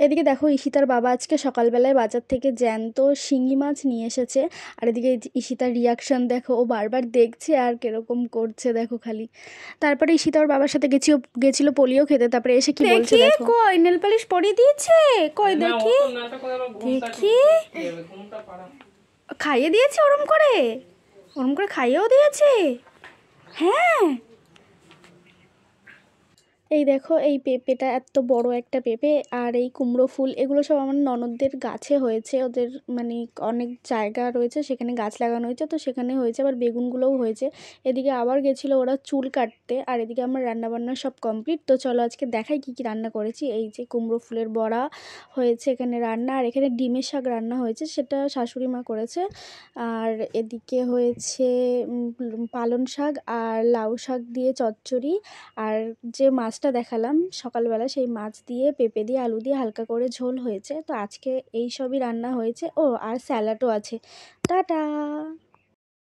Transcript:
এদিকে দেখো ঈশিতার বাবা আজকে সকালবেলায় বাজার থেকে জ্যান্ত শিঙি মাছ নিয়ে এসেছে। আর এদিকে ঈশিতার রিয়াকশন দেখো, ও বারবার দেখছে আর কিরকম করছে দেখো খালি। তারপরে ঈশিতা ওর বাবার সাথে গেছিল পোলিও খেতে, তারপরে এসে কি বলছে দেখো। কই নেল পালিশ পরিয়ে দিয়েছে, কই দেখি দেখি, খাইয়ে দিয়েছে ওরম করে খাইয়েও দিয়েছে। হ্যাঁ এই দেখো, এই পেঁপেটা এত বড় একটা পেঁপে, আর এই কুমড়ো ফুল এগুলো সব আমার ননদদের গাছে হয়েছে। ওদের মানে অনেক জায়গা রয়েছে, সেখানে গাছ লাগানো হয়েছে, তো সেখানে হয়েছে। আবার বেগুনগুলোও হয়েছে। এদিকে আবার গেছিলো ওরা চুল কাটতে। আর এদিকে আমার রান্নাবান্না সব কমপ্লিট। তো চলো আজকে দেখাই কি কি রান্না করেছি। এই যে কুমড়ো ফুলের বড়া হয়েছে এখানে রান্না, আর এখানে ডিমের শাক রান্না হয়েছে, সেটা শাশুড়ি মা করেছে। আর এদিকে হয়েছে পালং শাক আর লাউ শাক দিয়ে চচ্চড়ি। আর যে মাছটা দেখালাম সকালবেলা, সেই মাছ দিয়ে পেঁপে দিয়ে আলু দিয়ে হালকা করে ঝোল হয়েছে। তো আজকে এই সবই রান্না হয়েছে। ও আর স্যালাডও আছে। টাটা।